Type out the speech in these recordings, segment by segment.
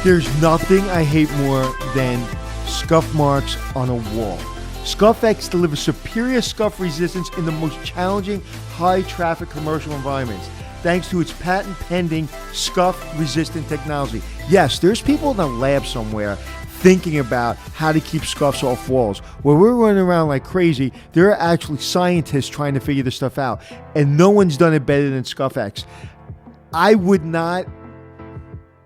There's nothing I hate more than scuff marks on a wall. ScuffX delivers superior scuff resistance in the most challenging, high-traffic commercial environments, thanks to its patent-pending scuff-resistant technology. Yes, there's people in a lab somewhere thinking about how to keep scuffs off walls. Where we're running around like crazy, there are actually scientists trying to figure this stuff out, and no one's done it better than ScuffX. I would not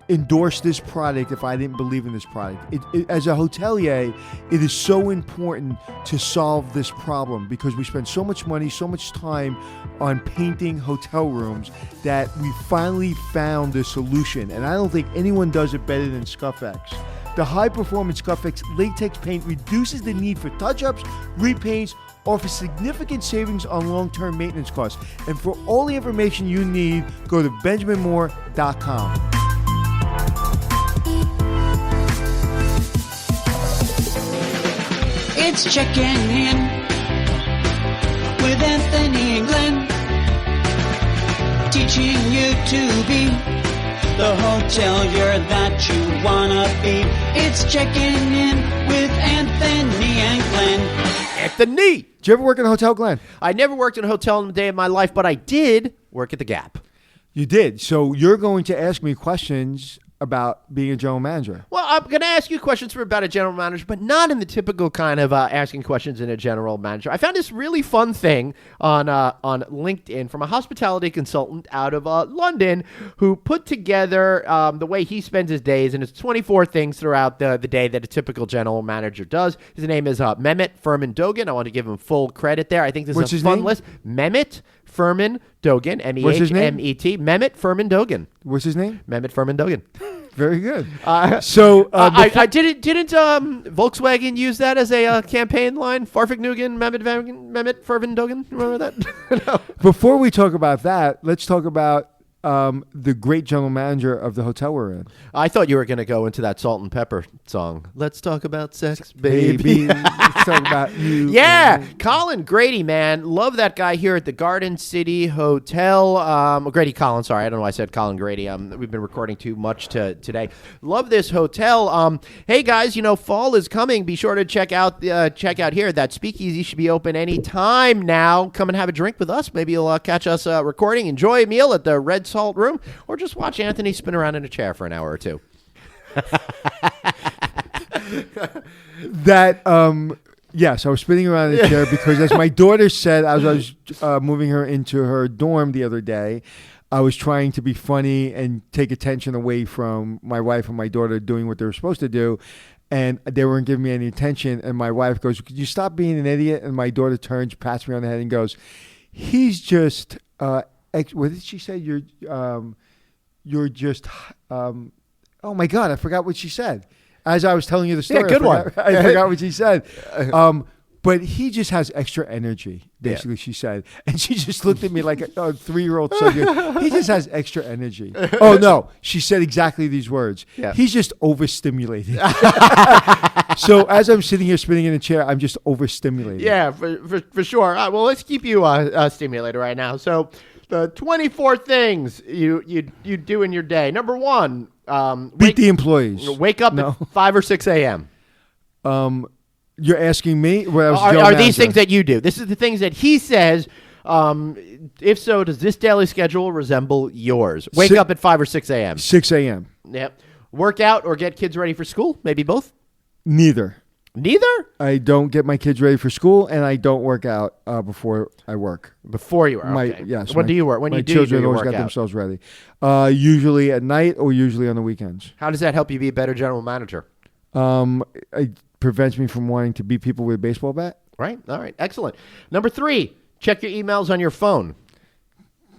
endorse this product if I didn't believe in this product. As a hotelier, it is so important to solve this problem because we spend so much money, so much time on painting hotel rooms that we finally found the solution. And I don't think anyone does it better than ScuffX. The high-performance ScuffX latex paint reduces the need for touch-ups, repaints, offers significant savings on long-term maintenance costs. And for all the information you need, go to benjaminmoore.com. It's checking in with Anthony and Glenn, teaching you to be the hotelier that you wanna be. It's checking in with Anthony and Glenn. Anthony! Did you ever work in a hotel, Glenn? I never worked in a hotel in a day of my life, but I did work at the Gap. You did. So you're going to ask me questions about being a general manager. Well, I'm going to ask you questions about a general manager, but not in the typical kind of asking questions in a general manager. I found this really fun thing on LinkedIn from a hospitality consultant out of London who put together the way he spends his days, and it's 24 things throughout the day that a typical general manager does. His name is Mehmet Furman Dogan. I want to give him full credit there. I think this is a fun list. Mehmet Furman Dogan, M-E-H-M-E-T. Mehmet Furman Dogan. What's his name? Mehmet Furman Dogan. Very good. I didn't Volkswagen use that as a campaign line? Farfignugan, Mehmet Furman Dogan. Remember that? No. Before we talk about that, let's talk about the great general manager of the hotel we're in. I thought you were going to go into that Salt and Pepper song. Let's talk about sex, baby. Let's talk about you. Yeah, Colin Grady, man. Love that guy here at the Garden City Hotel. Grady Collins, sorry. I don't know why I said Colin Grady. We've been recording too much today. Love this hotel. Hey, guys, fall is coming. Be sure to check out here. That speakeasy should be open any time now. Come and have a drink with us. Maybe you'll catch us recording. Enjoy a meal at the Red Salt Room, or just watch Anthony spin around in a chair for an hour or two. Yes, I was spinning around in a chair because, as my daughter said, as I was moving her into her dorm the other day, I was trying to be funny and take attention away from my wife and my daughter doing what they were supposed to do, and they weren't giving me any attention. And my wife goes, "Could you stop being an idiot?" And my daughter turns, pats me on the head, and goes, "He's just." What did she say? You're just. Oh my God! I forgot what she said. As I was telling you the story, Yeah, good one. I forgot what she said. But he just has extra energy. Basically, she said, and she just looked at me like a 3-year-old son. He just has extra energy. Oh no, she said exactly these words. Yeah. He's just overstimulated. So as I'm sitting here spinning in a chair, I'm just overstimulated. Yeah, for sure. Well, let's keep you stimulated right now. So, the 24 things you do in your day. Number 1, beat the employees. Wake up at 5 or 6 a.m. You're asking me? Are these things that you do? This is the things that he says. If so, does this daily schedule resemble yours? Wake up at 5 or 6 a.m. 6 a.m. Yep. Work out or get kids ready for school? Maybe both? Neither. I don't get my kids ready for school, and I don't work out before I work. Before you work? Okay. Yes. When do you work? When my you do children you always got themselves ready. Usually at night or usually on the weekends. How does that help you be a better general manager? It prevents me from wanting to beat people with a baseball bat. Right. All right. Excellent. Number 3, check your emails on your phone.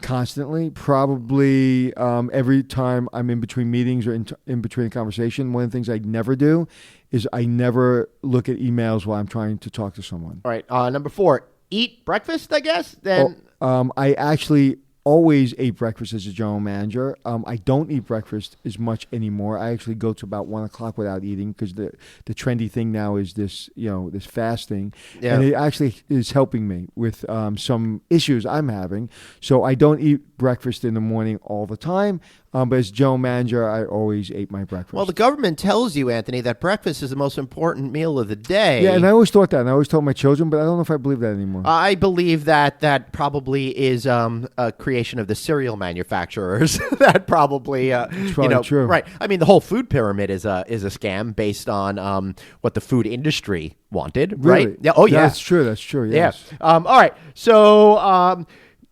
Constantly, probably every time I'm in between meetings or in between a conversation. One of the things I never do is I never look at emails while I'm trying to talk to someone. All right. Number 4, eat breakfast, I guess. Then I actually always ate breakfast as a general manager. I don't eat breakfast as much anymore. I actually go to about 1 o'clock without eating because the trendy thing now is this, this fasting. Yeah. And it actually is helping me with some issues I'm having. So I don't eat breakfast in the morning all the time. But as general manager, I always ate my breakfast. Well, the government tells you, Anthony, that breakfast is the most important meal of the day. Yeah, and I always thought that, and I always told my children, but I don't know if I believe that anymore. I believe that probably is a creation of the cereal manufacturers. That probably, It's probably true. Right. I mean, the whole food pyramid is a scam based on what the food industry wanted, Really? right? Yeah. Oh, yeah. That's true. That's true. Yes. Yeah. All right. So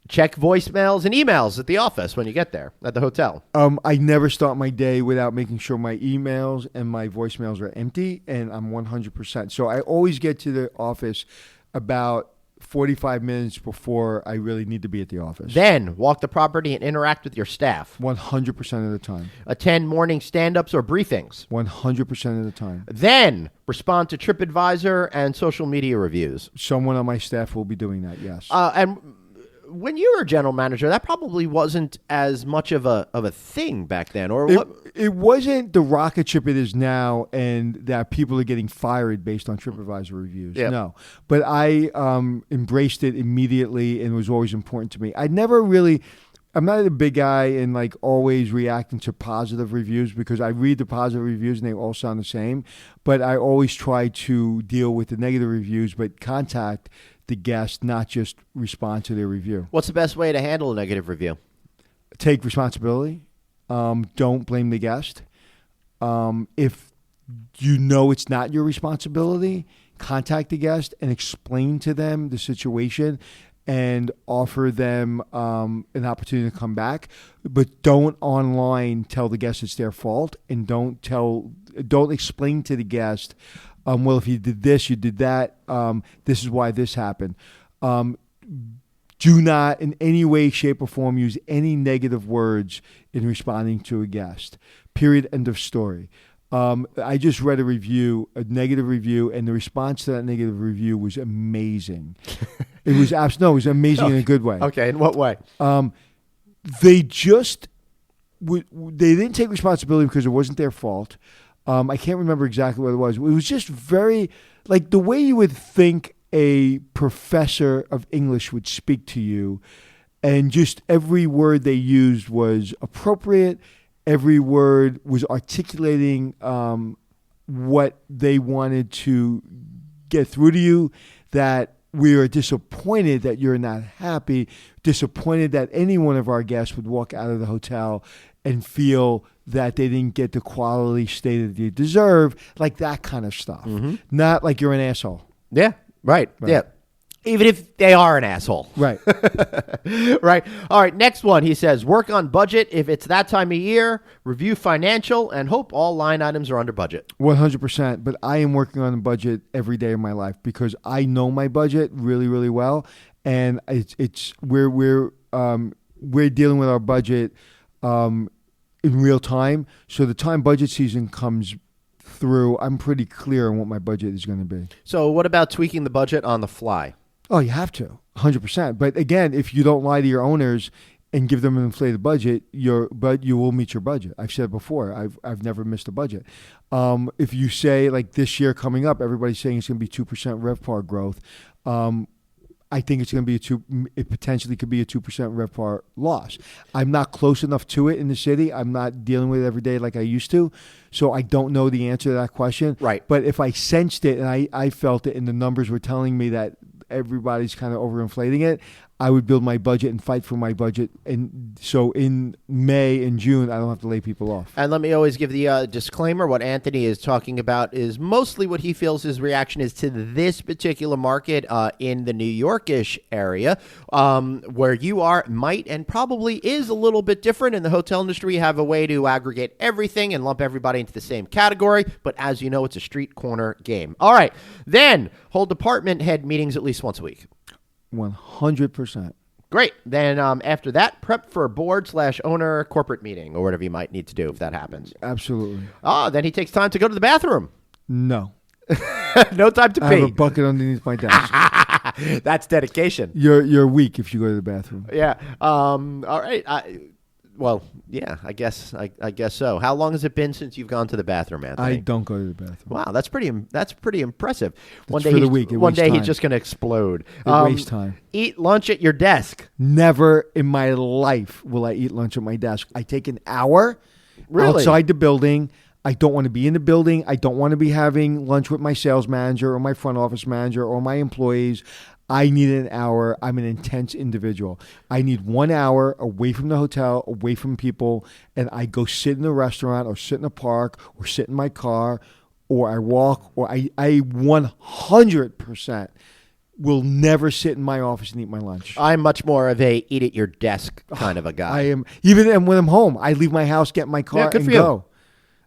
check voicemails and emails at the office when you get there at the hotel. I never start my day without making sure my emails and my voicemails are empty, and I'm 100%. So I always get to the office about 45 minutes before I really need to be at the office. Then walk the property and interact with your staff. 100% of the time. Attend morning stand-ups or briefings. 100% of the time. Then respond to TripAdvisor and social media reviews. Someone on my staff will be doing that, yes. And when you were a general manager, that probably wasn't as much of a thing back then, or what? It wasn't the rocket ship it is now, and that people are getting fired based on TripAdvisor reviews. Yep. No, but I embraced it immediately, and it was always important to me. I'm not a big guy in like always reacting to positive reviews because I read the positive reviews and they all sound the same. But I always try to deal with the negative reviews, but contact the guest, not just respond to their review. What's the best way to handle a negative review? Take responsibility. Don't blame the guest. If you know it's not your responsibility, contact the guest and explain to them the situation and offer them an opportunity to come back. But don't online tell the guest it's their fault, and don't explain to the guest, well, if you did this, you did that, this is why this happened. Do not in any way, shape, or form use any negative words in responding to a guest. Period. End of story. I just read a negative review, and the response to that negative review was amazing. It was it was amazing in a good way. Okay, in what way? They just they didn't take responsibility because it wasn't their fault. I can't remember exactly what it was. It was just very like the way you would think a professor of English would speak to you, and just every word they used was appropriate. Every word was articulating what they wanted to get through to you, that we are disappointed that you're not happy, disappointed that any one of our guests would walk out of the hotel and feel that they didn't get the quality stay that they deserve, like that kind of stuff. Mm-hmm. Not like you're an asshole. Yeah, right. Yeah. Even if they are an asshole. Right. Right. All right. Next one. He says, work on budget if it's that time of year, review financial, and hope all line items are under budget. 100%. But I am working on a budget every day of my life because I know my budget really, really well. And we're dealing with our budget in real time. So the time budget season comes through, I'm pretty clear on what my budget is going to be. So what about tweaking the budget on the fly? Oh, you have to, 100%. But again, if you don't lie to your owners and give them an inflated budget, you will meet your budget. I've said before, I've never missed a budget. If you say like this year coming up, everybody's saying it's going to be 2% RevPAR growth. I think it's going to be it potentially could be a 2% RevPAR loss. I'm not close enough to it in the city. I'm not dealing with it every day like I used to. So I don't know the answer to that question. Right. But if I sensed it and I felt it and the numbers were telling me that everybody's kind of overinflating it, I would build my budget and fight for my budget. And so in May and June, I don't have to lay people off. And let me always give the disclaimer. What Anthony is talking about is mostly what he feels his reaction is to this particular market in the New Yorkish area, where you are might and probably is a little bit different. In the hotel industry, you have a way to aggregate everything and lump everybody into the same category. But as you know, it's a street corner game. All right. Then hold department head meetings at least once a week. 100%. Great. Then after that, prep for a board/owner corporate meeting or whatever you might need to do if that happens. Absolutely. Then he takes time to go to the bathroom. No. No time to pee. I have a bucket underneath my desk. That's dedication. You're weak if you go to the bathroom. Yeah. All right. Well, yeah. I guess so. How long has it been since you've gone to the bathroom, Anthony? I don't go to the bathroom. Wow, that's pretty impressive. One day for the week. One day he's time. just going to explode. It wastes time. Eat lunch at your desk. Never in my life will I eat lunch at my desk. I take an hour outside the building. I don't want to be in the building. I don't want to be having lunch with my sales manager or my front office manager or my employees. I need an hour. I'm an intense individual. I need 1 hour away from the hotel, away from people, and I go sit in a restaurant or sit in a park or sit in my car or I walk or I 100% will never sit in my office and eat my lunch. I'm much more of a eat at your desk kind of a guy. I am. Even when I'm home, I leave my house, get in my car, and go.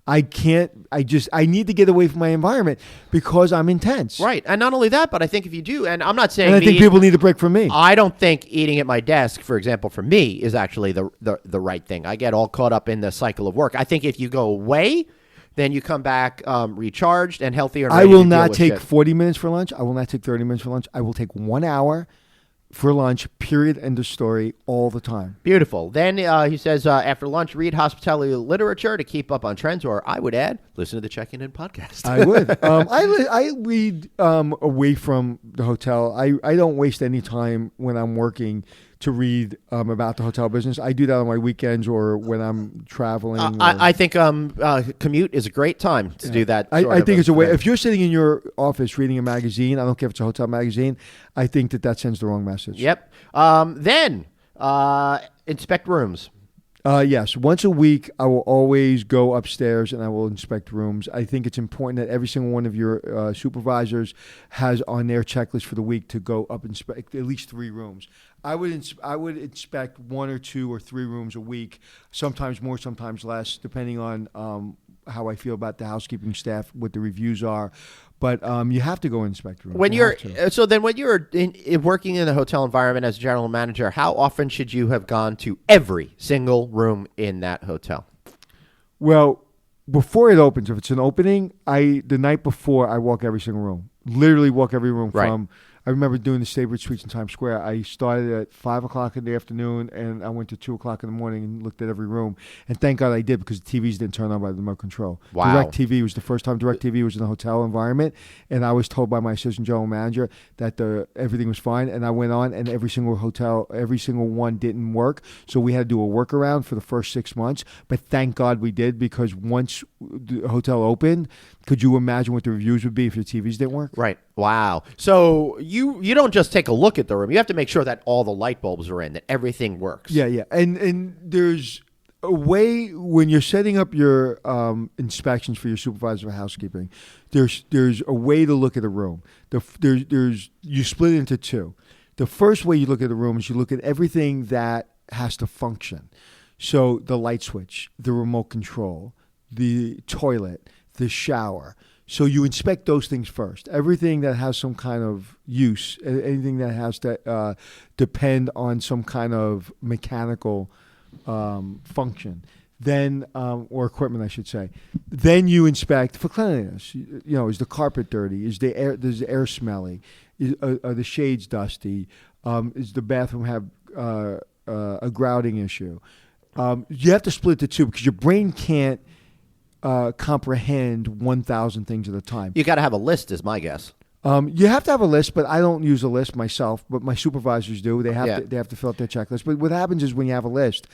I can't. I need to get away from my environment because I'm intense. Right. And not only that, but I think if you do, and I'm not saying And I think people need a break from me. I don't think eating at my desk, for example, for me, is actually the right thing. I get all caught up in the cycle of work. I think if you go away, then you come back recharged and healthier. And I ready will to not deal with take shit. 40 minutes for lunch. I will not take 30 minutes for lunch. I will take 1 hour for lunch, period, end of story, all the time. Beautiful. Then he says, after lunch, read hospitality literature to keep up on trends, or I would add, listen to the Checking In podcast. I would. I read away from the hotel. I don't waste any time when I'm working to read about the hotel business. I do that on my weekends or when I'm traveling. I think commute is a great time to do that. I think it's a way. If you're sitting in your office reading a magazine, I don't care if it's a hotel magazine, I think that sends the wrong message. Yep. Then inspect rooms. Yes. Once a week, I will always go upstairs and I will inspect rooms. I think it's important that every single one of your supervisors has on their checklist for the week to go up and inspect at least 3 rooms. I would inspect 1 or 2 or 3 rooms a week, sometimes more, sometimes less, depending on how I feel about the housekeeping staff, what the reviews are. But you have to go inspect rooms. When you're working in the hotel environment as a general manager, how often should you have gone to every single room in that hotel? Well, before it opens, if it's an opening, the night before I walk every single room. Literally walk every room from. I remember doing the Staybridge Suites in Times Square. I started at 5 o'clock in the afternoon, and I went to 2 o'clock in the morning and looked at every room. And thank God I did, because the TVs didn't turn on by the remote control. Wow. DirecTV was the first time DirecTV was in a hotel environment, and I was told by my assistant general manager that everything was fine. And I went on, and every single one didn't work. So we had to do a workaround for the first 6 months. But thank God we did, because once the hotel opened, could you imagine what the reviews would be if the TVs didn't work? Right. Wow. So you don't just take a look at the room. You have to make sure that all the light bulbs are in, that everything works. Yeah. And there's a way when you're setting up your inspections for your supervisor of housekeeping. There's a way to look at a room. You split it into 2. The first way you look at a room is you look at everything that has to function. So the light switch, the remote control, the toilet, the shower. So you inspect those things first. Everything that has some kind of use, anything that has to depend on some kind of mechanical function, then or equipment, I should say. Then you inspect for cleanliness. Is the carpet dirty? Does the air smelly? Are the shades dusty? Is the bathroom have a grouting issue? You have to split the 2 because your brain can't comprehend 1,000 things at a time. You got to have a list, is my guess. You have to have a list, but I don't use a list myself. But my supervisors do. They have to fill out their checklist. But what happens is when you have a list,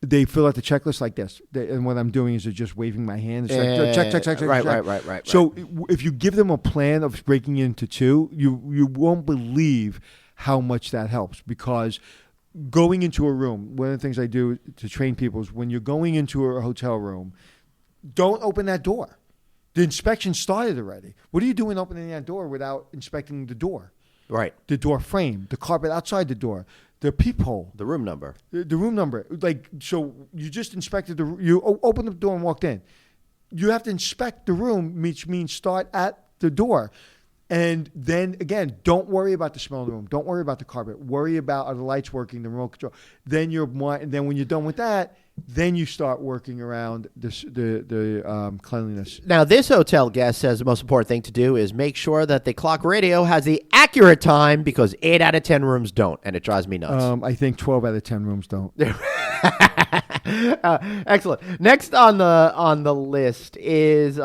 they fill out the checklist like this. And what I'm doing is just waving my hand. It's like, check. Right. So if you give them a plan of breaking it into 2, you won't believe how much that helps, because going into a room, one of the things I do to train people is when you're going into a hotel room, don't open that door. The inspection started already. What are you doing opening that door without inspecting the door? Right. The door frame, the carpet outside the door, the peephole. The room number. The room number. So you just inspected you opened the door and walked in. You have to inspect the room, which means start at the door. And then again, don't worry about the smell in the room. Don't worry about the carpet. Worry about are the lights working, the remote control. Then when you're done with that, then you start working around the cleanliness. Now, this hotel guest says the most important thing to do is make sure that the clock radio has the accurate time because 8 out of 10 rooms don't, and it drives me nuts. I think 12 out of 10 rooms don't. Excellent. Next on the list is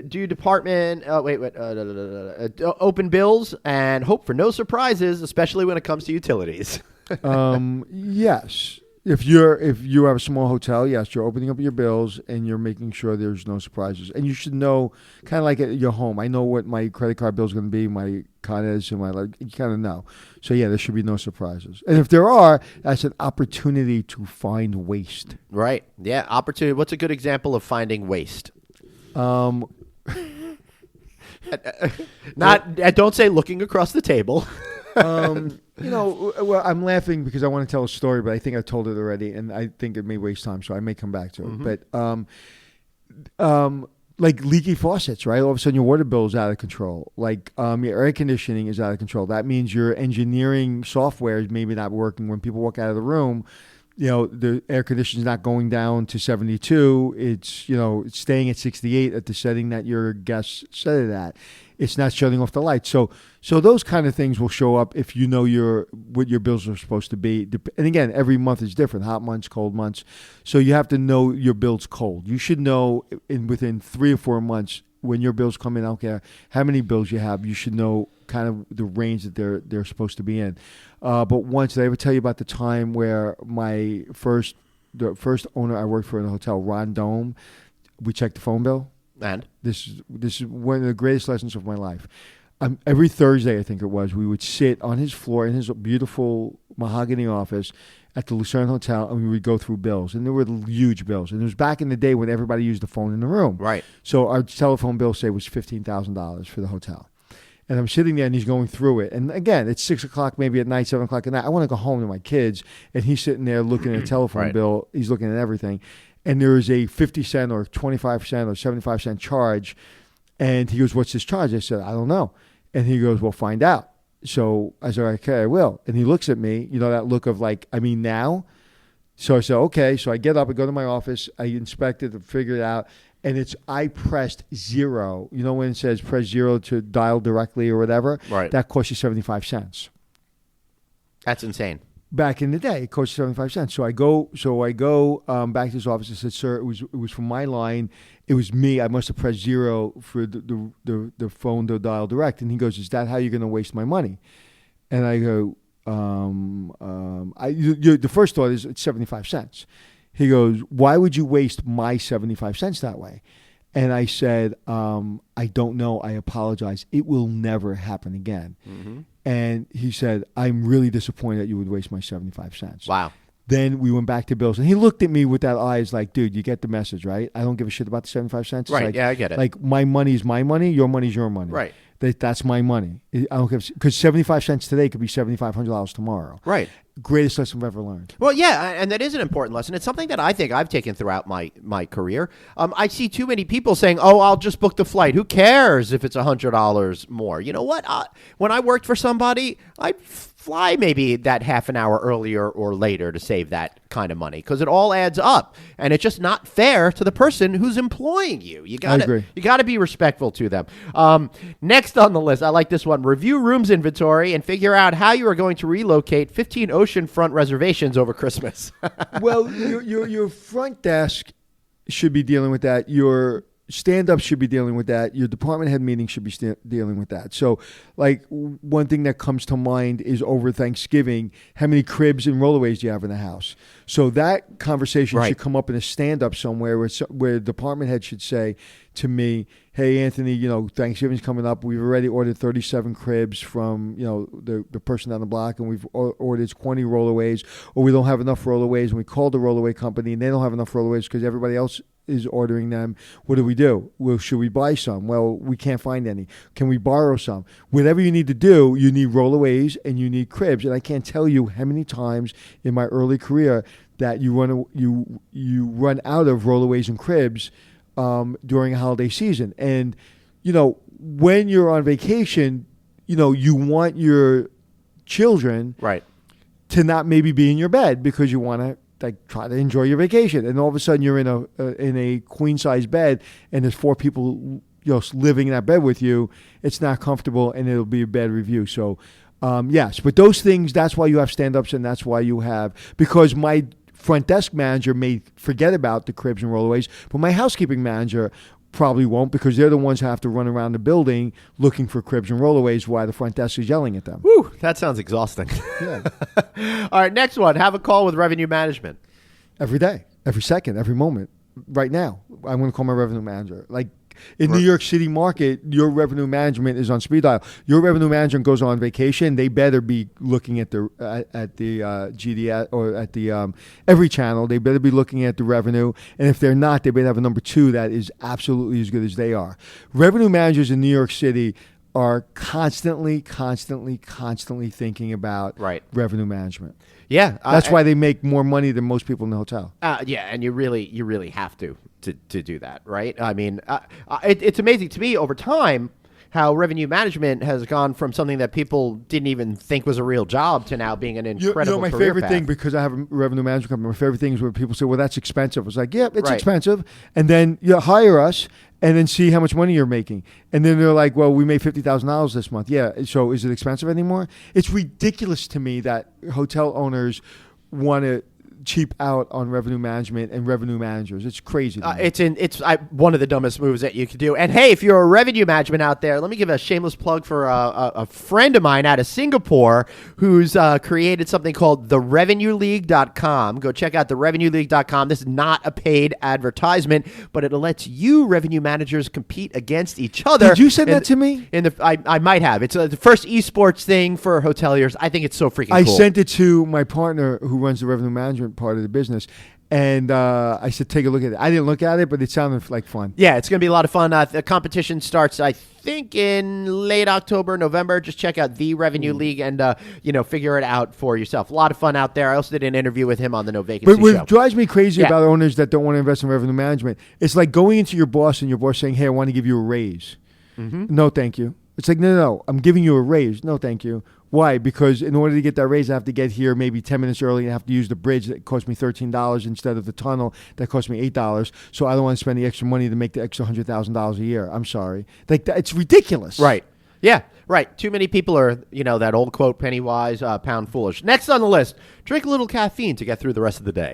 do department open bills and hope for no surprises, especially when it comes to utilities. Yes. If you have a small hotel, yes, you're opening up your bills and you're making sure there's no surprises. And you should know, kind of like at your home, I know what my credit card bill is going to be, my con is, and you kind of know. So yeah, there should be no surprises. And if there are, that's an opportunity to find waste. Right. Yeah. Opportunity. What's a good example of finding waste? Don't say looking across the table. Well, I'm laughing because I want to tell a story, but I think I told it already, and I think it may waste time, so I may come back to it. But like leaky faucets, right? All of a sudden, your water bill is out of control. Like your air conditioning is out of control. That means your engineering software is maybe not working. When people walk out of the room, the air conditioning is not going down to 72. It's staying at 68 at the setting that your guests set it at. It's not shutting off the lights. So those kind of things will show up if you know what your bills are supposed to be. And again, every month is different, hot months, cold months. So you have to know your bill's cold. You should know within 3 or 4 months when your bills come in, I don't care how many bills you have, you should know kind of the range that they're supposed to be in. But once, did I ever tell you about the time where the first owner I worked for in a hotel, Ron Dome, we checked the phone bill? And this is one of the greatest lessons of my life. Every Thursday, I think it was, we would sit on his floor in his beautiful mahogany office at the Lucerne Hotel, and we would go through bills. And there were huge bills. And it was back in the day when everybody used the phone in the room. Right. So our telephone bill, say, was $15,000 for the hotel. And I'm sitting there, and he's going through it. And again, it's 6 o'clock, maybe at night, 7 o'clock at night. I want to go home to my kids. And he's sitting there looking at a telephone bill. He's looking at everything. And there is a 50 cent or 25 cent or 75 cent charge. And he goes, "What's this charge?" I said, "I don't know." And he goes, "Well, find out." So I said, "Okay, I will." And he looks at me, that look of like, I mean, now? So I said, "Okay." So I get up, I go to my office, I inspect it, figure it out. And I pressed 0. You know when it says press 0 to dial directly or whatever? Right. That costs you 75 cents. That's insane. Back in the day, it cost 75 cents. So I go back to his office and said, "Sir, it was from my line. It was me. I must have pressed 0 for the phone to dial direct." And he goes, "Is that how you're going to waste my money?" And I go, the first thought is it's 75 cents. He goes, "Why would you waste my 75 cents that way?" And I said, "I don't know. I apologize. It will never happen again." Mm-hmm. And he said, "I'm really disappointed that you would waste my 75 cents. Wow. Then we went back to bills. And he looked at me with that eyes like, "Dude, you get the message, right? I don't give a shit about the 75 cents. It's right. Like, yeah, I get it. Like, my money is my money. Your money is your money. Right. That's my money. I don't give, because 75 cents today could be $7,500 tomorrow. Right. Greatest lesson I've ever learned. Well, yeah, and that is an important lesson. It's something that I think I've taken throughout my career. I see too many people saying, "Oh, I'll just book the flight. Who cares if it's $100 more?" You know what? When I worked for somebody, I'd fly maybe that half an hour earlier or later to save that kind of money because it all adds up, and it's just not fair to the person who's employing you. You got to be respectful to them. Next on the list, I like this one: review rooms inventory and figure out how you are going to relocate 15 oceanfront reservations over Christmas. Well, your front desk should be dealing with that. Your stand-up should be dealing with that. Your department head meeting should be dealing with that. So, like, one thing that comes to mind is over Thanksgiving, how many cribs and rollaways do you have in the house? So that conversation should come up in a stand-up somewhere where the department head should say to me, "Hey, Anthony, Thanksgiving's coming up. We've already ordered 37 cribs from, the person down the block, and we've ordered 20 rollaways, or we don't have enough rollaways, and we called the rollaway company, and they don't have enough rollaways because everybody else is ordering them. What do we do? Well, should we buy some? Well, we can't find any. Can we borrow some?" Whatever you need to do, you need rollaways and you need cribs. And I can't tell you how many times in my early career that you run out of rollaways and cribs during a holiday season. And when you're on vacation, you want your children Right. to not maybe be in your bed because you want to try to enjoy your vacation, and all of a sudden you're in a queen size bed and there's 4 people living in that bed with you. It's not comfortable and it'll be a bad review. So yes, but those things, that's why you have stand-ups, and that's why you have, because my front desk manager may forget about the cribs and rollaways, but my housekeeping manager probably won't, because they're the ones who have to run around the building looking for cribs and rollaways while the front desk is yelling at them. Whew, that sounds exhausting. Yeah. All right, next one. Have a call with revenue management. Every day, every second, every moment. Right now, I'm going to call my revenue manager. In New York City market, your revenue management is on speed dial. Your revenue manager goes on vacation. They better be looking at the GDS or at the every channel. They better be looking at the revenue. And if they're not, they better have a number 2 that is absolutely as good as they are. Revenue managers in New York City are constantly thinking about revenue management. Yeah, that's why they make more money than most people in the hotel. Yeah, and you really have to do that, right? I mean, it's amazing to me over time how revenue management has gone from something that people didn't even think was a real job to now being an incredible my career favorite path. thing, because I have a revenue management company, my favorite thing is when people say, well, that's expensive. It's like, yeah, it's Right. expensive. And then you hire us and then see how much money you're making. And then they're like, well, we made $50,000 this month. Yeah, so is it expensive anymore? It's ridiculous to me that hotel owners want to cheap out on revenue management and revenue managers. It's crazy. It's one of the dumbest moves that you could do. And hey, if you're a revenue management out there, let me give a shameless plug for a friend of mine out of Singapore who's created something called therevenueleague.com. Go check out therevenueleague.com. This is not a paid advertisement, but it lets you revenue managers compete against each other. Did you send that to me? I might have. It's the first esports thing for hoteliers. I think it's so freaking cool. I sent it to my partner who runs the revenue management part of the business, and I said, take a look at it. I didn't look at it, but it sounded like fun. Yeah, it's going to be a lot of fun. The competition starts, I think, in late October, November. Just check out the Revenue League and figure it out for yourself. A lot of fun out there. I also did an interview with him on the No Vacancy But what show. drives me crazy about owners that don't want to invest in revenue management, it's like going into your boss and your boss saying, hey, I want to give you a raise. Mm-hmm. No, thank you. It's like, no, I'm giving you a raise. No, thank you. Why? Because in order to get that raise, I have to get here maybe 10 minutes early and I have to use the bridge that cost me $13 instead of the tunnel that cost me $8. So I don't want to spend the extra money to make the extra $100,000 a year. I'm sorry. It's ridiculous. Right. Yeah, right. Too many people are, that old quote, penny wise, pound foolish. Next on the list, drink a little caffeine to get through the rest of the day.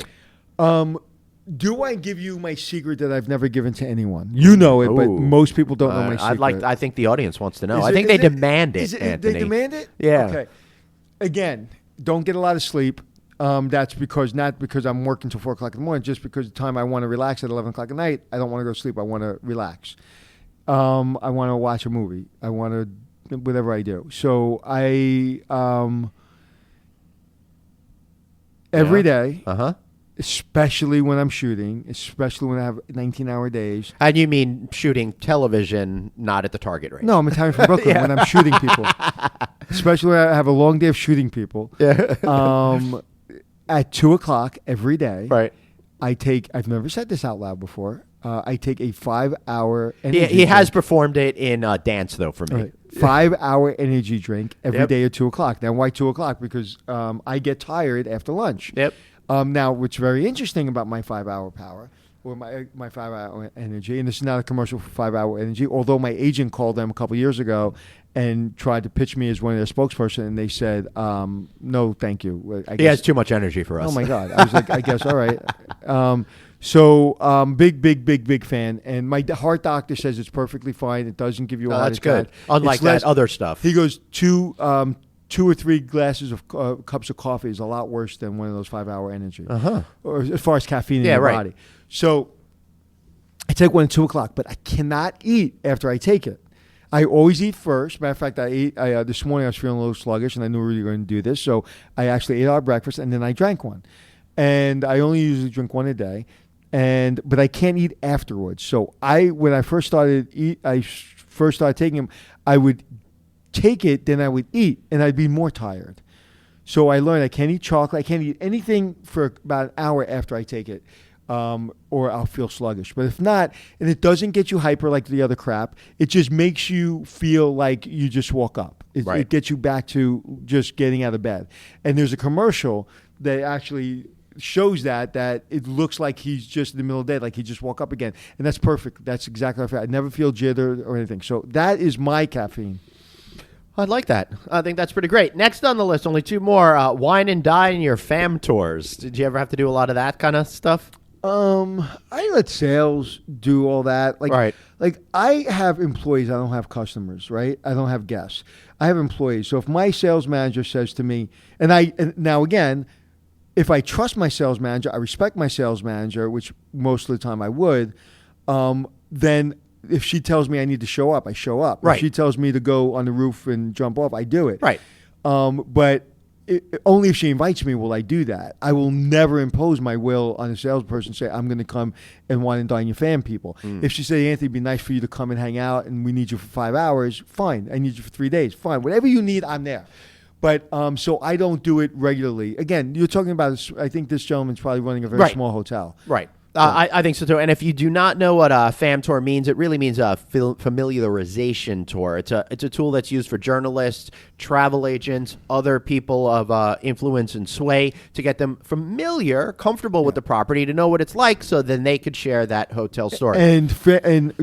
Do I give you my secret that I've never given to anyone? You know it, but most people don't know my secret. I think the audience wants to know. I think they demand it, Anthony. They demand it? Yeah. Okay. Again, don't get a lot of sleep. That's not because I'm working till 4 o'clock in the morning, just because the time I want to relax at 11 o'clock at night, I don't want to go to sleep. I want to relax. I want to watch a movie. I want to, whatever I do. So every day. Uh-huh. Especially when I'm shooting, especially when I have 19-hour days. And you mean shooting television, not at the target range? No, I'm Italian from Brooklyn when I'm shooting people. Especially when I have a long day of shooting people. Yeah. At 2 o'clock every day, right. I've never said this out loud before, I take a 5-hour energy He has drink. performed it in dance, though, for me. Right. 5-hour energy drink every day at 2 o'clock. Now, why 2 o'clock? Because I get tired after lunch. Yep. Now, what's very interesting about my 5-hour power, or my 5-hour energy, and this is not a commercial for 5-hour energy, although my agent called them a couple years ago and tried to pitch me as one of their spokesperson, and they said, no, thank you. He has too much energy for us. Oh, my God. I was like, I guess, all right. Big fan. And my heart doctor says it's perfectly fine. It doesn't give you a heart that's attack. good. Unlike that other stuff. He goes, 2 or 3 glasses of cups of coffee is a lot worse than one of those 5-hour energy. Or as far as caffeine in your body. So I take one at 2 o'clock, but I cannot eat after I take it. I always eat first. Matter of fact, this morning I was feeling a little sluggish, and I knew we were going to do this, so I actually ate our breakfast, and then I drank one. And I only usually drink one a day, but I can't eat afterwards. So when I first started taking them, I would take it, then I would eat, and I'd be more tired. So I learned I can't eat chocolate. I can't eat anything for about an hour after I take it. or I'll feel sluggish. But if not, and it doesn't get you hyper like the other crap, it just makes you feel like you just woke up. It gets you back to just getting out of bed. And there's a commercial that actually shows that it looks like he's just in the middle of the day, like he just woke up again. And that's perfect. That's exactly what I feel. I never feel jittered or anything. So that is my caffeine. I'd like that. I think that's pretty great. Next on the list, only two more. Wine and dine your fam tours. Did you ever have to do a lot of that kind of stuff? I let sales do all that. Like I have employees. I don't have customers, right? I don't have guests. I have employees. So if my sales manager says to me, and now again, if I trust my sales manager, I respect my sales manager, which most of the time I would, then if she tells me I need to show up, I show up. Right. If she tells me to go on the roof and jump off, I do it. Right. But only if she invites me will I do that. I will never impose my will on a salesperson and say, I'm going to come and wine and dine your fan people. If she said, Anthony, it'd be nice for you to come and hang out and we need you for 5 hours, fine. I need you for 3 days, fine. Whatever you need, I'm there. But so I don't do it regularly. Again, you're talking about, I think this gentleman's probably running a very small hotel. Right. I think so too. And if you do not know what a fam tour means, it really means a familiarization tour. It's a tool that's used for journalists, travel agents, other people of influence and sway to get them familiar, comfortable with the property, to know what it's like, so then they could share that hotel story. And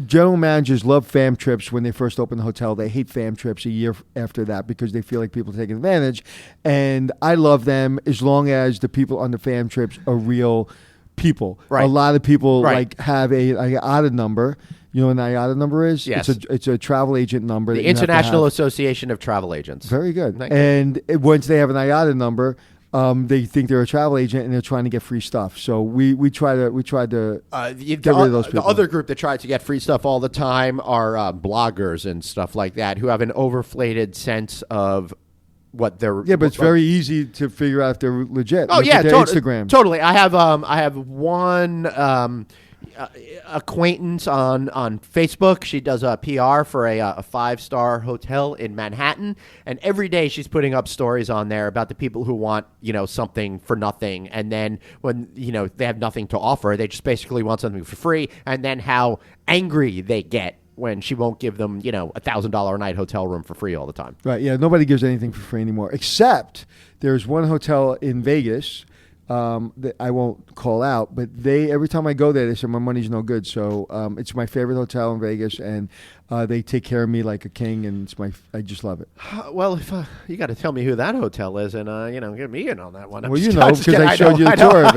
general managers love fam trips when they first open the hotel. They hate fam trips a year after that because they feel like people are taking advantage. And I love them as long as the people on the fam trips are real people. Right. A lot of people Right. have a IATA number. You know what an IATA number is? Yes. It's a travel agent number. The that you have to International have. Association of Travel Agents. Very good. Thank you. And once they have an IATA number, they think they're a travel agent and they're trying to get free stuff. So we tried to get rid of those people. The other group that tries to get free stuff all the time are bloggers and stuff like that, who have an overflated sense of what they're. Yeah, but it's very easy to figure out if they're legit. Oh Look yeah, at their Instagram. Totally. I have one acquaintance on Facebook. She does a PR for a 5-star hotel in Manhattan, and every day she's putting up stories on there about the people who want something for nothing, and then when they have nothing to offer, they just basically want something for free, and then how angry they get when she won't give them, $1,000 a night hotel room for free all the time. Right, yeah. Nobody gives anything for free anymore, except there's one hotel in Vegas that I won't call out, but every time I go there, they say my money's no good. So it's my favorite hotel in Vegas, and they take care of me like a king, and I just love it. Well, if you got to tell me who that hotel is, and get me in on that one. Well, because I showed you the tour of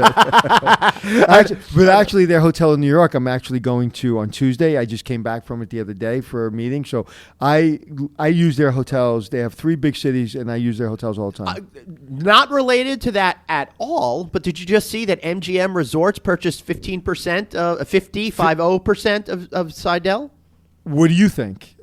it. Actually, their hotel in New York, I'm actually going to on Tuesday. I just came back from it the other day for a meeting, so I use their hotels. They have 3 big cities, and I use their hotels all the time. Not related to that at all, but did you just see that MGM Resorts purchased 50% of Seidel? What do you think?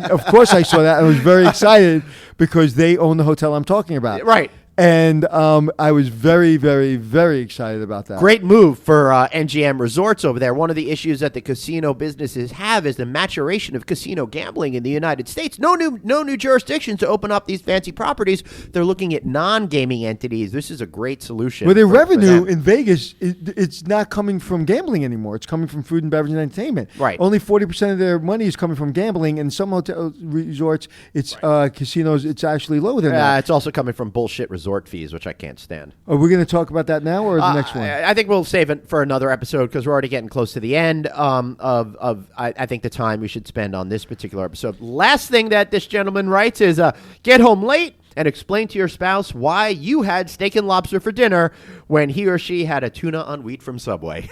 Of course I saw that. I was very excited because they own the hotel I'm talking about. Right. And I was very, very, very excited about that. Great move for MGM Resorts over there. One of the issues that the casino businesses have is the maturation of casino gambling in the United States. No new jurisdictions to open up these fancy properties. They're looking at non-gaming entities. This is a great solution. But their revenue in Vegas, it's not coming from gambling anymore. It's coming from food and beverage and entertainment. Right. Only 40% of their money is coming from gambling. And some hotel resorts, casinos, it's actually lower than that. It's also coming from bullshit resort fees, which I can't stand. Are we going to talk about that now or the next one? I think we'll save it for another episode because we're already getting close to the end I think the time we should spend on this particular episode. Last thing that this gentleman writes is get home late and explain to your spouse why you had steak and lobster for dinner when he or she had a tuna on wheat from Subway.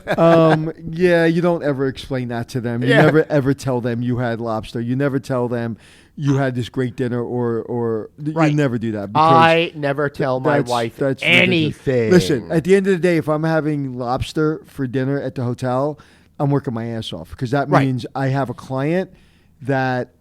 Yeah, you don't ever explain that to them. You never ever tell them you had lobster. You never tell them you had this great dinner or Right. You never do that. I never tell my wife anything. Listen, at the end of the day, if I'm having lobster for dinner at the hotel, I'm working my ass off because that means I have a client that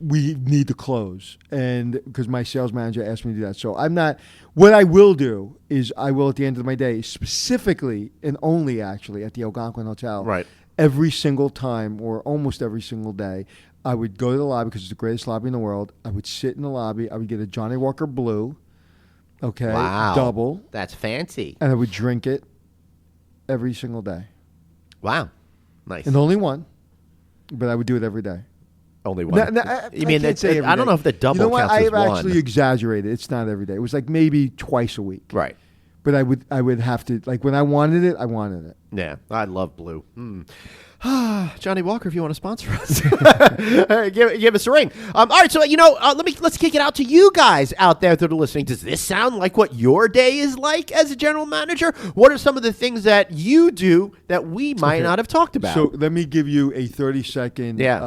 we need to close, and because my sales manager asked me to do that. So I'm not. What I will do is I will at the end of my day, specifically and only actually at the Algonquin Hotel, Right. every single time or almost every single day, I would go to the lobby because it's the greatest lobby in the world. I would sit in the lobby. I would get a Johnny Walker Blue, Wow. double, That's fancy. and I would drink it. every single day. Wow. Nice. And only one, but I would do it every day. Only one. You mean can't say every I don't day. know if the double You know what? counts as I've one. actually exaggerated. It's not every day. It was like maybe twice a week. Right. But I would have to, like, when I wanted it, I wanted it. Yeah, I love blue. Johnny Walker, if you want to sponsor us, give us a ring. All right, so let's kick it out to you guys out there that are listening. Does this sound like what your day is like as a general manager? What are some of the things that you do that we might not have talked about? So let me give you a 30-second. Yeah.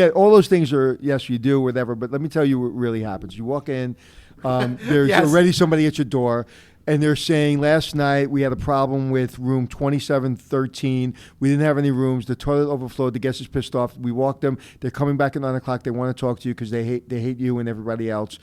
All those things are, yes, you do, whatever. But let me tell you what really happens. You walk in, there's Yes. already somebody at your door. And they're saying, last night we had a problem with room 2713. We didn't have any rooms. The toilet overflowed. The guest is pissed off. We walked them. They're coming back at 9 o'clock. They want to talk to you because they hate you and everybody else.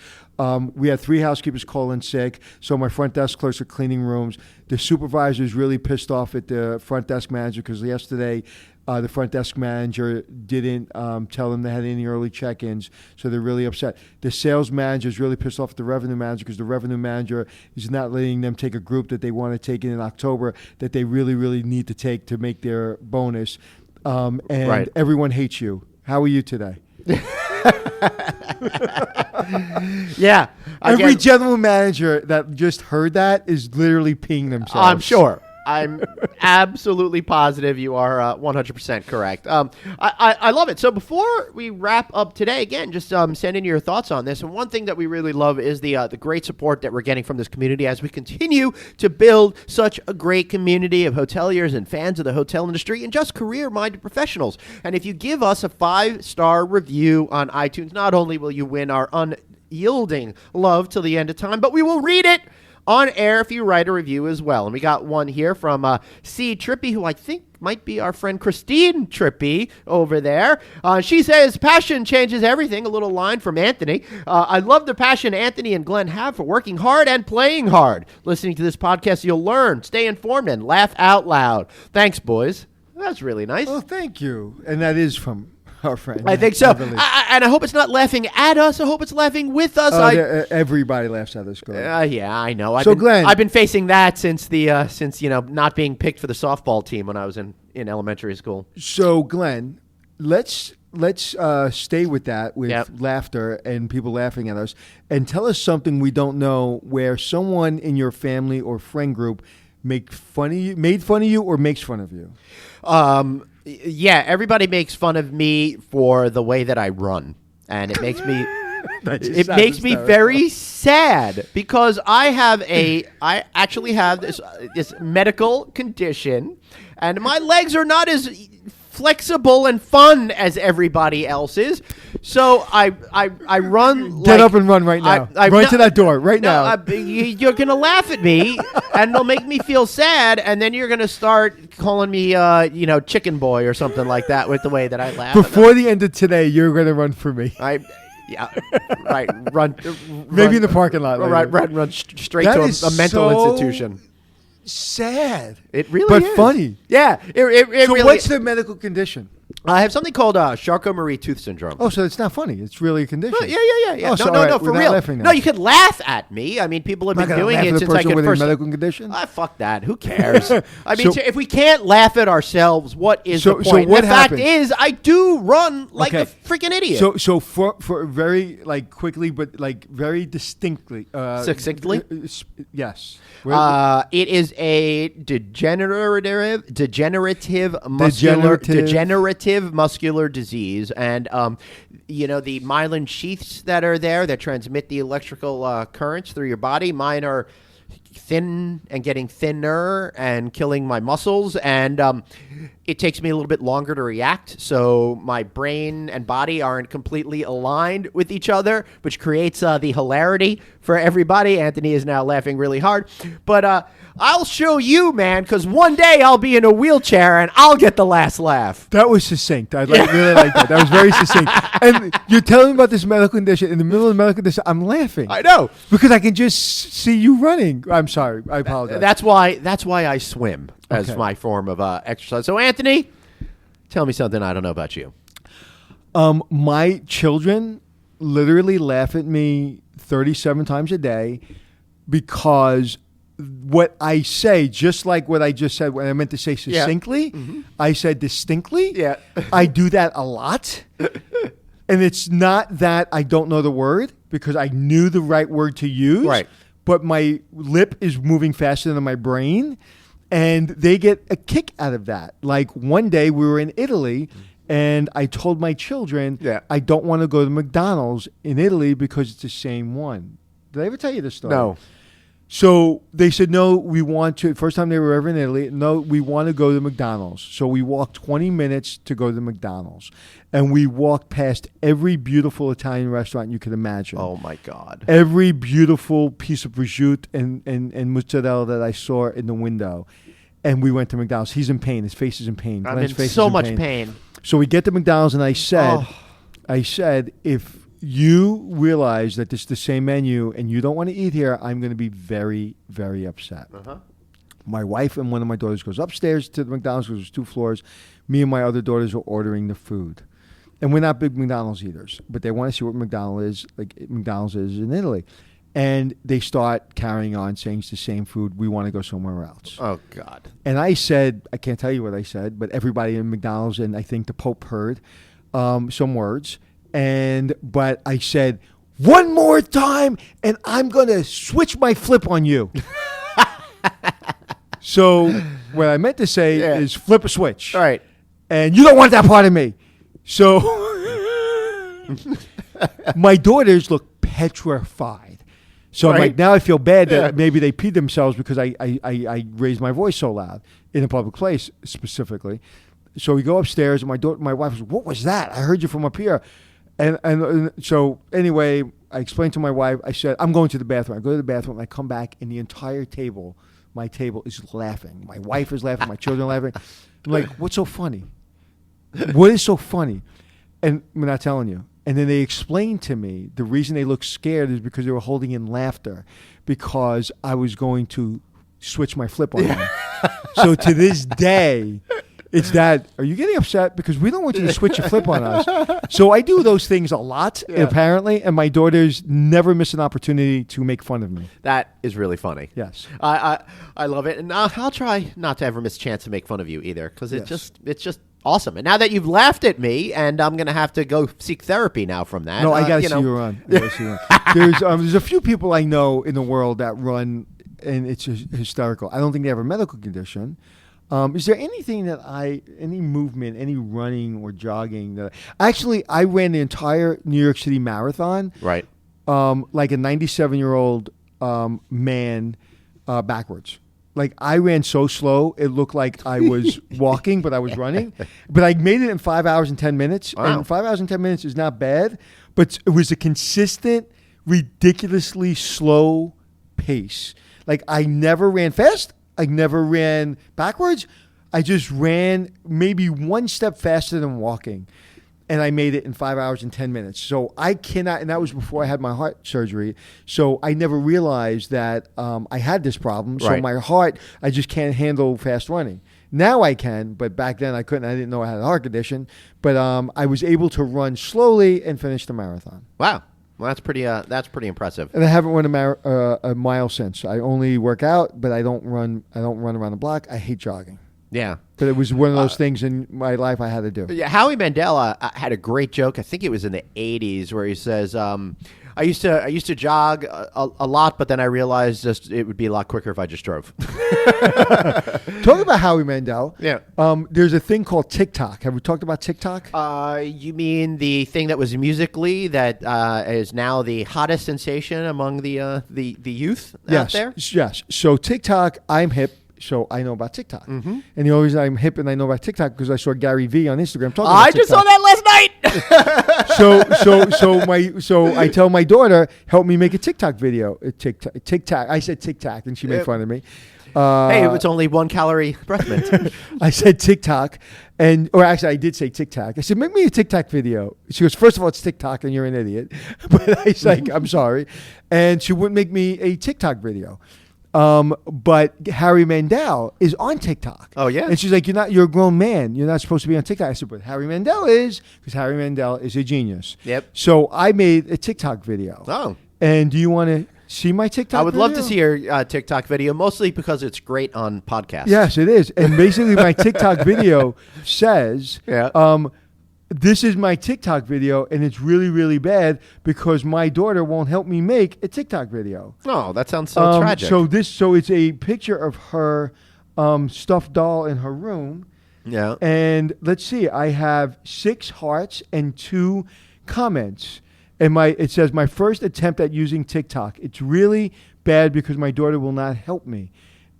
We had 3 housekeepers call in sick. So my front desk clerks are cleaning rooms. The supervisor is really pissed off at the front desk manager because yesterday the front desk manager didn't tell them they had any early check-ins, so they're really upset. The sales manager is really pissed off at the revenue manager because the revenue manager is not letting them take a group that they want to take in October that they really, really need to take to make their bonus. And Right. Everyone hates you. How are you today? Yeah. Every Again, general manager that just heard that is literally peeing themselves. I'm sure. I'm absolutely positive you are 100% correct. I love it. So before we wrap up today, again, just send in your thoughts on this. And one thing that we really love is the great support that we're getting from this community as we continue to build such a great community of hoteliers and fans of the hotel industry and just career-minded professionals. And if you give us a 5-star review on iTunes, not only will you win our unyielding love till the end of time, but we will read it on air if you write a review as well. And we got one here from C. Trippy, who I think might be our friend Christine Trippy over there. She says, passion changes everything. A little line from Anthony. I love the passion Anthony and Glenn have for working hard and playing hard. Listening to this podcast, you'll learn, stay informed, and laugh out loud. Thanks, boys. That's really nice. Oh, thank you. And that is from our friend. I think so. Beverly. And I hope it's not laughing at us. I hope it's laughing with us. Everybody laughs at us. Yeah, I know. Glenn, I've been facing that since not being picked for the softball team when I was in elementary school. So Glenn, let's stay with that with laughter and people laughing at us, and tell us something we don't know where someone in your family or friend group made fun of you or makes fun of you. Yeah, everybody makes fun of me for the way that I run, and it makes me makes me very sad because I actually have this medical condition, and my legs are not as flexible and fun as everybody else's. So I run. Get up and run right now. Run to that door right now. You're gonna laugh at me, and it'll make me feel sad, and then you're gonna start calling me, chicken boy or something like that with the way that I laugh. Before the end of today, you're gonna run for me. Run. Maybe in the parking lot. Run straight to a mental institution. Sad. It really but is. funny. Yeah. It So really what's the medical condition? I have something called Charcot-Marie tooth syndrome. Oh, so it's not funny. It's really a condition. Yeah. Oh, so No, for we're not real. laughing now. No, you could laugh at me. I mean, people have been doing it since I could with first. a medical condition. Fuck that. Who cares? I mean, if we can't laugh at ourselves, what is the point? So what the happened? fact is, I do run like a freaking idiot. So for very quickly, but very distinctly, succinctly. Yes. It is a degenerative muscular disease, and the myelin sheaths that are there that transmit the electrical currents through your body. Mine are thin and getting thinner and killing my muscles, and it takes me a little bit longer to react, so my brain and body aren't completely aligned with each other, which creates the hilarity for everybody. Anthony is now laughing really hard, but I'll show you, man, because one day I'll be in a wheelchair and I'll get the last laugh. That was succinct. I really like that. That was very succinct. And you're telling me about this medical condition. In the middle of the medical condition, I'm laughing. I know. Because I can just see you running. I'm sorry. I apologize. That's why I swim as my form of exercise. So, Anthony, tell me something I don't know about you. My children literally laugh at me 37 times a day because what I say, just like what I just said, when I meant to say succinctly, I said distinctly. Yeah. I do that a lot. And it's not that I don't know the word, because I knew the right word to use. Right. But my lip is moving faster than my brain. And they get a kick out of that. Like one day we were in Italy, and I told my children, I don't want to go to McDonald's in Italy because it's the same one. Did I ever tell you this story? No. So they said, no, we want to, first time they were ever in Italy, no, we want to go to McDonald's. So we walked 20 minutes to go to McDonald's. And we walked past every beautiful Italian restaurant you could imagine. Oh, my God. Every beautiful piece of prosciutto and mozzarella that I saw in the window. And we went to McDonald's. He's in pain. His face is in pain. I'm Glenn's in face so is in much pain. So we get to McDonald's, and I said, if you realize that this is the same menu and you don't want to eat here, I'm going to be very, very upset. My wife and one of my daughters goes upstairs to the McDonald's, because there's 2 floors. Me and my other daughters are ordering the food. And we're not big McDonald's eaters, but they want to see what McDonald's is in Italy. And they start carrying on saying it's the same food. We want to go somewhere else. Oh, God. And I said, I can't tell you what I said, but everybody in McDonald's, and I think the Pope heard some words. But I said, one more time, and I'm going to switch my flip on you. So what I meant to say is flip a switch. All right. And you don't want that part of me. So my daughters look petrified. So I'm like, now I feel bad that maybe they peed themselves because I raised my voice so loud in a public place specifically. So we go upstairs, and my wife was, what was that? I heard you from up here. And so anyway, I explained to my wife, I said, I'm going to the bathroom. I go to the bathroom, and I come back, and the entire table, my table, is laughing. My wife is laughing. My children are laughing. I'm like, what's so funny? What is so funny? And I'm not telling you. And then they explained to me the reason they looked scared is because they were holding in laughter because I was going to switch my flip on them. So to this day, it's that, are you getting upset? Because we don't want you to switch your flip on us. So I do those things a lot, apparently, and my daughters never miss an opportunity to make fun of me. That is really funny. Yes. I love it. And I'll try not to ever miss a chance to make fun of you either, because it's just awesome. And now that you've laughed at me, and I'm going to have to go seek therapy now from that. No, I got to see you run. There's a few people I know in the world that run, and it's hysterical. I don't think they have a medical condition. Is there anything any movement, any running or jogging actually, I ran the entire New York City Marathon. Right. Like a 97-year-old man backwards. Like, I ran so slow, it looked like I was walking, but I was running. But I made it in 5 hours and 10 minutes. Wow. And 5 hours and 10 minutes is not bad, but it was a consistent, ridiculously slow pace. Like, I never ran fast. I never ran backwards. I just ran maybe one step faster than walking. And I made it in 5 hours and 10 minutes. So I cannot, and that was before I had my heart surgery. So I never realized that I had this problem. So my heart, I just can't handle fast running. Now I can, but back then I couldn't. I didn't know I had a heart condition. But I was able to run slowly and finish the marathon. Wow. Well, that's pretty impressive. And I haven't run a mile since. I only work out, but I don't run around the block. I hate jogging. Yeah. But it was one of those things in my life I had to do. Yeah, Howie Mandel had a great joke. I think it was in the 80s where he says, I used to jog a lot, but then I realized just it would be a lot quicker if I just drove. Talk about Howie Mandel. Yeah. There's a thing called TikTok. Have we talked about TikTok? You mean the thing that was Musical.ly that is now the hottest sensation among the youth out there? Yes. So TikTok, I'm hip. So I know about TikTok. Mm-hmm. And the only reason I'm hip and I know about TikTok because I saw Gary Vee on Instagram talking about TikTok. I just saw that last night. So I tell my daughter, help me make a TikTok video. TikTok. I said TikTok, and she made fun of me. Hey, it's only 1 calorie breath mint. I said TikTok, or actually I did say TikTok. I said, make me a TikTok video. She goes, first of all, it's TikTok and you're an idiot. But I was like, I'm sorry. And she wouldn't make me a TikTok video. But Harry Mandel is on TikTok. Oh, yeah? And she's like, you're a grown man. You're not supposed to be on TikTok. I said, but Harry Mandel is, because Harry Mandel is a genius. Yep. So I made a TikTok video. Oh. And do you want to see my TikTok I would love to video? see your TikTok video, mostly because it's great on podcasts. Yes, it is. And basically, my TikTok video says, this is my TikTok video, and it's really, really bad because my daughter won't help me make a TikTok video. Oh, that sounds so tragic. So it's a picture of her stuffed doll in her room. Yeah. And let's see, I have 6 hearts and 2 comments. And it says, my first attempt at using TikTok. It's really bad because my daughter will not help me.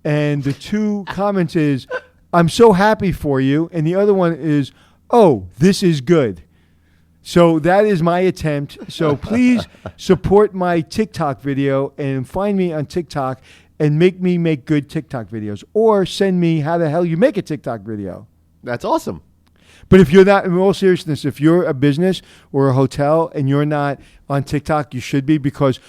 And the 2 comments is, I'm so happy for you. And the other one is, oh, this is good. So that is my attempt. So please support my TikTok video and find me on TikTok and make me make good TikTok videos. Or send me how the hell you make a TikTok video. That's awesome. But if you're not, in all seriousness, if you're a business or a hotel and you're not on TikTok, you should be, because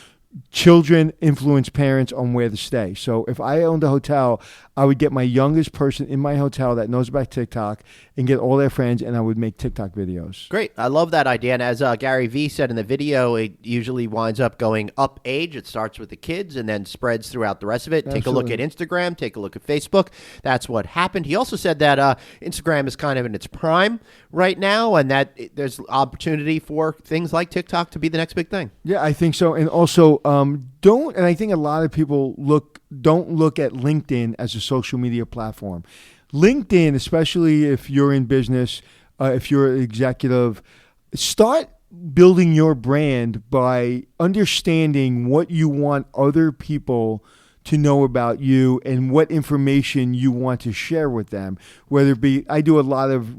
children influence parents on where to stay. So if I owned a hotel, I would get my youngest person in my hotel that knows about TikTok and get all their friends, and I would make TikTok videos. Great. I love that idea. And as Gary Vee said in the video, it usually winds up going up age. It starts with the kids and then spreads throughout the rest of it. Absolutely. Take a look at Instagram. Take a look at Facebook. That's what happened. He also said that Instagram is kind of in its prime right now, and that there's opportunity for things like TikTok to be the next big thing. Yeah, I think so. And also, and I think a lot of people don't look at LinkedIn as a social media platform. LinkedIn, especially if you're in business, if you're an executive, start building your brand by understanding what you want other people to know about you and what information you want to share with them. Whether it be, I do a lot of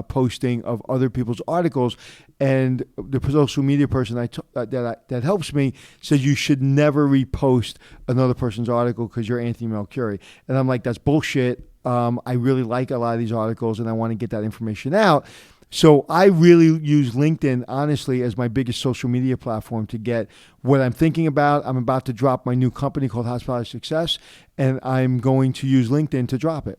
posting of other people's articles, and the social media person that helps me says you should never repost another person's article because you're Anthony Melchiorri. And I'm like, that's bullshit. I really like a lot of these articles, and I want to get that information out. So I really use LinkedIn, honestly, as my biggest social media platform to get what I'm thinking about. I'm about to drop my new company called Hospitality Success, and I'm going to use LinkedIn to drop it.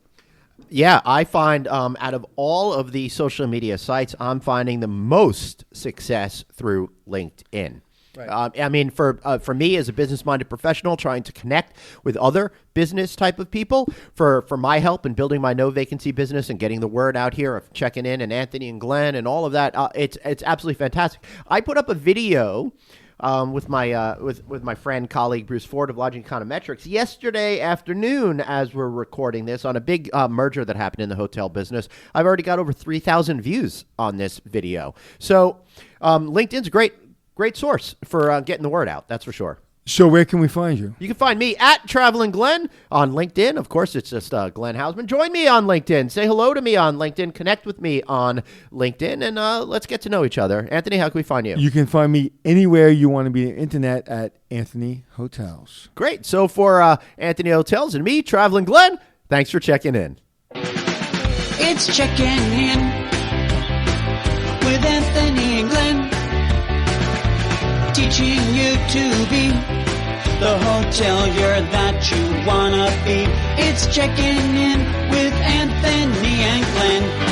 Yeah, I find out of all of the social media sites, I'm finding the most success through LinkedIn. Right. I mean, for me as a business-minded professional trying to connect with other business type of people, for my help in building my no vacancy business and getting the word out here of checking in, and Anthony and Glenn and all of that, it's absolutely fantastic. I put up a video with my friend, colleague Bruce Ford of Lodging Econometrics yesterday afternoon as we're recording this on a big merger that happened in the hotel business. I've already got over 3,000 views on this video. So LinkedIn's a great source for getting the word out. That's for sure. So where can we find you? You can find me at Traveling Glenn on LinkedIn. Of course, it's just Glenn Haussman. Join me on LinkedIn. Say hello to me on LinkedIn. Connect with me on LinkedIn, and let's get to know each other. Anthony, how can we find you? You can find me anywhere you want to be on the internet at Anthony Hotels. Great. So for Anthony Hotels and me, Traveling Glenn, thanks for checking in. It's checking in with Anthony and Glenn, teaching you to be the hotelier that you wanna be. It's checking in with Anthony and Glenn.